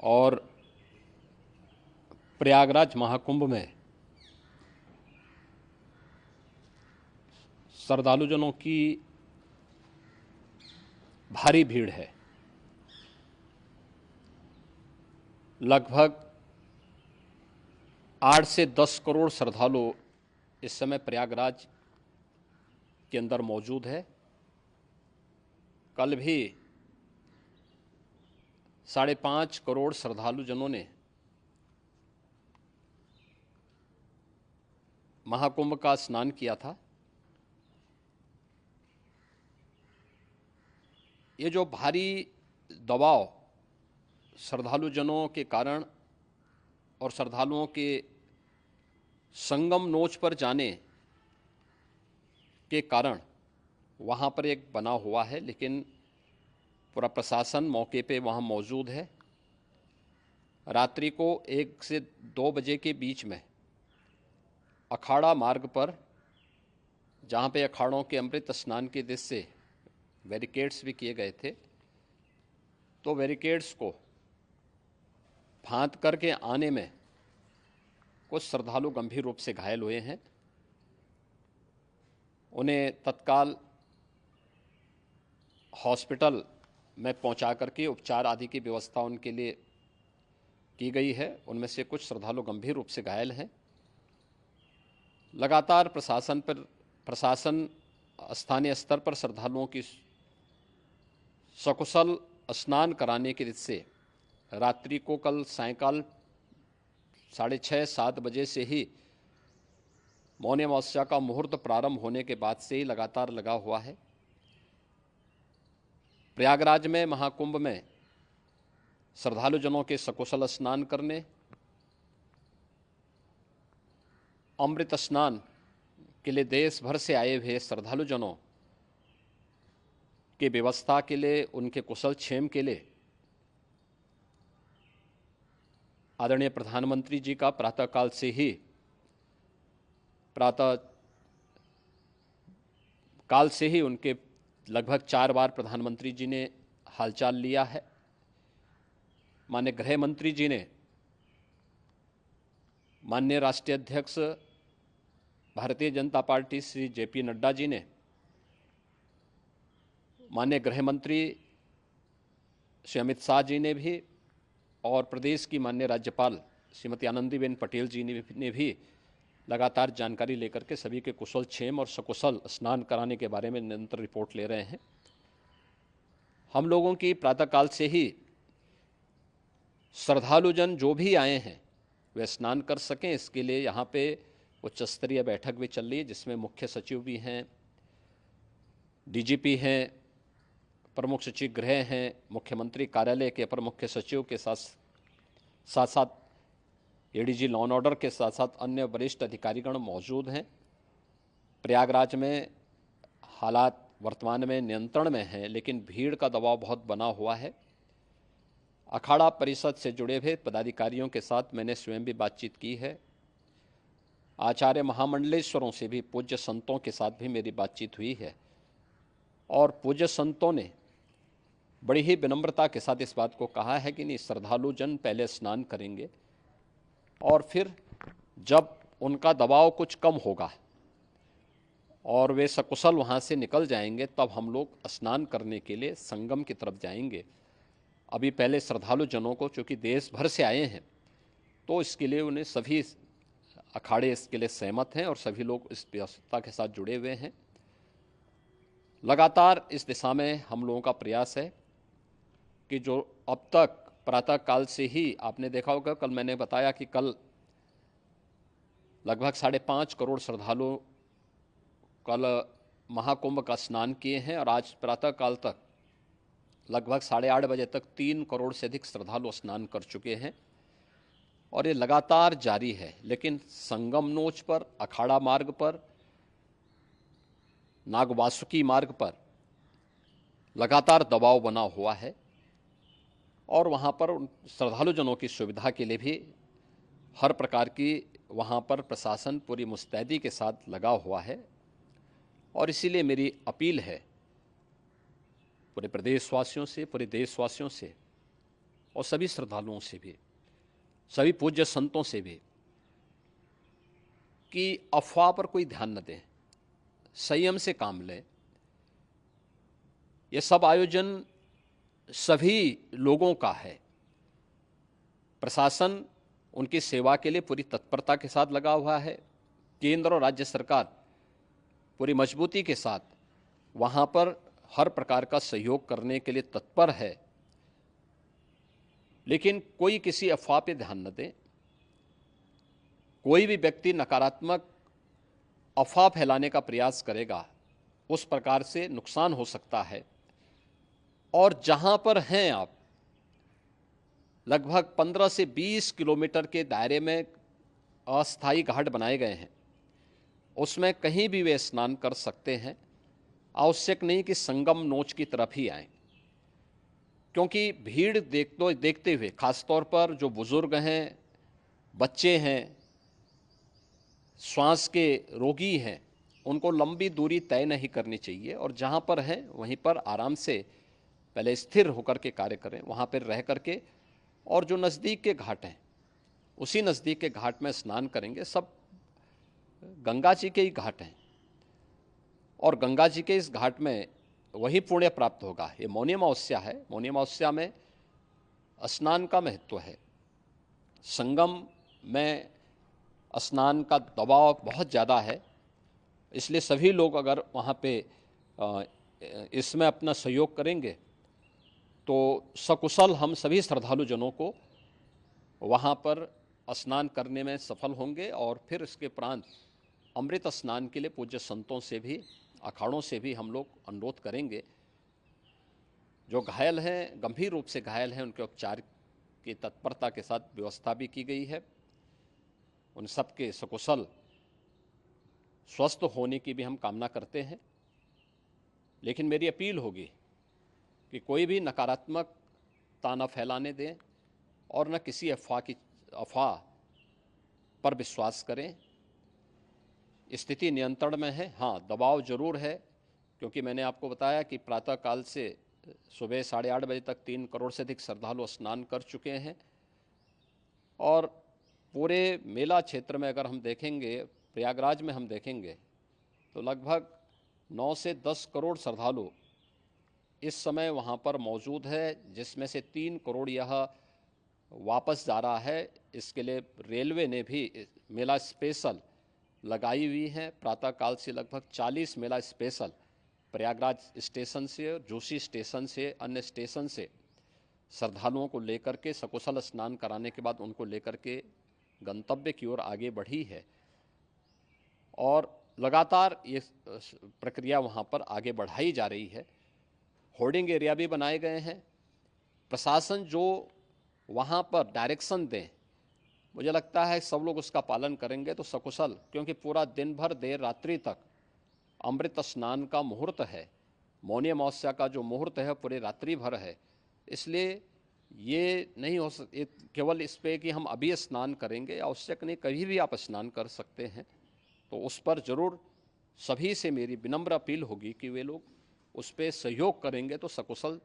और प्रयागराज महाकुंभ में श्रद्धालुजनों की भारी भीड़ है। लगभग 8 से 10 करोड़ श्रद्धालु इस समय प्रयागराज के अंदर मौजूद है। कल भी 5.5 करोड़ श्रद्धालुजनों ने महाकुंभ का स्नान किया था। ये जो भारी दबाव श्रद्धालुजनों के कारण और श्रद्धालुओं के संगम नोच पर जाने के कारण वहाँ पर एक बना हुआ है, लेकिन पूरा प्रशासन मौके पे वहाँ मौजूद है। रात्रि को 1 से 2 बजे के बीच में अखाड़ा मार्ग पर, जहाँ पे अखाड़ों के अमृत स्नान के दृश्य से बैरिकेड्स भी किए गए थे, तो बैरिकेड्स को फांद करके आने में कुछ श्रद्धालु गंभीर रूप से घायल हुए हैं। उन्हें तत्काल हॉस्पिटल में पहुंचा करके उपचार आदि की व्यवस्था उनके लिए की गई है। उनमें से कुछ श्रद्धालु गंभीर रूप से घायल हैं। लगातार प्रशासन स्थानीय स्तर पर श्रद्धालुओं की सकुशल स्नान कराने के से रात्रि को कल सायंकाल 6:30-7 बजे से ही मौनी अमावस्या का मुहूर्त प्रारंभ होने के बाद से ही लगातार लगा हुआ है। प्रयागराज में महाकुंभ में श्रद्धालुजनों के सकुशल स्नान करने, अमृत स्नान के लिए देश भर से आए हुए श्रद्धालुजनों की व्यवस्था के लिए, उनके कुशल क्षेम के लिए आदरणीय प्रधानमंत्री जी का प्रातःकाल से ही उनके लगभग 4 बार प्रधानमंत्री जी ने हालचाल लिया है। माननीय गृह मंत्री जी ने, माननीय राष्ट्रीय अध्यक्ष भारतीय जनता पार्टी श्री JP नड्डा जी ने, माननीय गृह मंत्री श्री अमित शाह जी ने भी, और प्रदेश की माननीय राज्यपाल श्रीमती आनंदीबेन पटेल जी ने भी लगातार जानकारी लेकर के सभी के कुशल क्षेम और सकुशल स्नान कराने के बारे में निरंतर रिपोर्ट ले रहे हैं। हम लोगों की प्रातःकाल से ही श्रद्धालुजन जो भी आए हैं वे स्नान कर सकें, इसके लिए यहाँ पे उच्च स्तरीय बैठक भी चल रही है, जिसमें मुख्य सचिव भी हैं, DGP हैं, प्रमुख सचिव गृह हैं, मुख्यमंत्री कार्यालय के अपर मुख्य सचिव के साथ साथ ADG लॉ एंड ऑर्डर के साथ साथ अन्य वरिष्ठ अधिकारीगण मौजूद हैं। प्रयागराज में हालात वर्तमान में नियंत्रण में हैं, लेकिन भीड़ का दबाव बहुत बना हुआ है। अखाड़ा परिषद से जुड़े हुए पदाधिकारियों के साथ मैंने स्वयं भी बातचीत की है। आचार्य महामंडलेश्वरों से भी, पूज्य संतों के साथ भी मेरी बातचीत हुई है, और पूज्य संतों ने बड़ी ही विनम्रता के साथ इस बात को कहा है कि नहीं, श्रद्धालुजन पहले स्नान करेंगे और फिर जब उनका दबाव कुछ कम होगा और वे सकुशल वहाँ से निकल जाएंगे, तब हम लोग स्नान करने के लिए संगम की तरफ जाएंगे। अभी पहले श्रद्धालुजनों को, चूँकि देश भर से आए हैं, तो इसके लिए उन्हें सभी अखाड़े इसके लिए सहमत हैं और सभी लोग इस व्यवस्था के साथ जुड़े हुए हैं। लगातार इस दिशा में हम लोगों का प्रयास है कि जो अब तक प्रातःकाल से ही आपने देखा होगा, कल मैंने बताया कि कल लगभग 5.5 करोड़ श्रद्धालु कल महाकुंभ का स्नान किए हैं, और आज प्रातःकाल तक लगभग 8:30 बजे तक 3 करोड़ से अधिक श्रद्धालु स्नान कर चुके हैं, और ये लगातार जारी है। लेकिन संगम नोच पर, अखाड़ा मार्ग पर, नागवासुकी मार्ग पर लगातार दबाव बना हुआ है, और वहाँ पर श्रद्धालुजनों की सुविधा के लिए भी हर प्रकार की वहाँ पर प्रशासन पूरी मुस्तैदी के साथ लगा हुआ है। और इसीलिए मेरी अपील है पूरे प्रदेशवासियों से, पूरे देशवासियों से, और सभी श्रद्धालुओं से भी, सभी पूज्य संतों से भी, कि अफवाह पर कोई ध्यान न दें, संयम से काम लें। ये सब आयोजन सभी लोगों का है। प्रशासन उनकी सेवा के लिए पूरी तत्परता के साथ लगा हुआ है। केंद्र और राज्य सरकार पूरी मजबूती के साथ वहाँ पर हर प्रकार का सहयोग करने के लिए तत्पर है। लेकिन कोई किसी अफवाह पे ध्यान न दे। कोई भी व्यक्ति नकारात्मक अफवाह फैलाने का प्रयास करेगा, उस प्रकार से नुकसान हो सकता है। और जहाँ पर हैं आप, लगभग 15 से 20 किलोमीटर के दायरे में अस्थायी घाट बनाए गए हैं, उसमें कहीं भी वे स्नान कर सकते हैं। आवश्यक नहीं कि संगम नोच की तरफ ही आएं, क्योंकि भीड़ देखते हुए, खासतौर पर जो बुजुर्ग हैं, बच्चे हैं, श्वास के रोगी हैं, उनको लंबी दूरी तय नहीं करनी चाहिए और जहाँ पर हैं वहीं पर आराम से पहले स्थिर होकर के कार्य करें, वहाँ पर रह करके। और जो नज़दीक के घाट हैं, उसी नज़दीक के घाट में स्नान करेंगे। सब गंगा जी के ही घाट हैं और गंगा जी के इस घाट में वही पुण्य प्राप्त होगा। ये मौनी अमावस्या है। मौनी अमावस्या में स्नान का महत्व है। संगम में स्नान का दबाव बहुत ज़्यादा है, इसलिए सभी लोग अगर वहाँ पे इसमें अपना सहयोग करेंगे तो सकुशल हम सभी श्रद्धालु जनों को वहाँ पर स्नान करने में सफल होंगे। और फिर इसके उपरांत अमृत स्नान के लिए पूज्य संतों से भी, अखाड़ों से भी हम लोग अनुरोध करेंगे। जो घायल हैं, गंभीर रूप से घायल हैं, उनके उपचार की तत्परता के साथ व्यवस्था भी की गई है। उन सब के सकुशल स्वस्थ होने की भी हम कामना करते हैं। लेकिन मेरी अपील होगी कि कोई भी नकारात्मकता न फैलाने दें और न किसी अफवाह पर विश्वास करें। स्थिति नियंत्रण में है। हाँ, दबाव जरूर है, क्योंकि मैंने आपको बताया कि प्रातःकाल से सुबह 8:30 बजे तक 3 करोड़ से अधिक श्रद्धालु स्नान कर चुके हैं। और पूरे मेला क्षेत्र में अगर हम देखेंगे, प्रयागराज में हम देखेंगे, तो लगभग 9 से 10 करोड़ श्रद्धालु इस समय वहाँ पर मौजूद है, जिसमें से 3 करोड़ यह वापस जा रहा है। इसके लिए रेलवे ने भी मेला स्पेशल लगाई हुई है। प्रातःकाल से लगभग 40 मेला स्पेशल प्रयागराज स्टेशन से, जोशी स्टेशन से, अन्य स्टेशन से श्रद्धालुओं को लेकर के सकुशल स्नान कराने के बाद उनको लेकर के गंतव्य की ओर आगे बढ़ी है। और लगातार ये प्रक्रिया वहाँ पर आगे बढ़ाई जा रही है। होर्डिंग एरिया भी बनाए गए हैं। प्रशासन जो वहाँ पर डायरेक्शन दें, मुझे लगता है सब लोग उसका पालन करेंगे तो सकुशल, क्योंकि पूरा दिन भर देर रात्रि तक अमृत स्नान का मुहूर्त है। मौनी अमावस्या का जो मुहूर्त है पूरे रात्रि भर है। इसलिए ये नहीं हो केवल इस पे कि हम अभी स्नान करेंगे, आवश्यक नहीं, कभी भी आप स्नान कर सकते हैं। तो उस पर ज़रूर सभी से मेरी विनम्र अपील होगी कि वे लोग उस पर सहयोग करेंगे तो सकुशल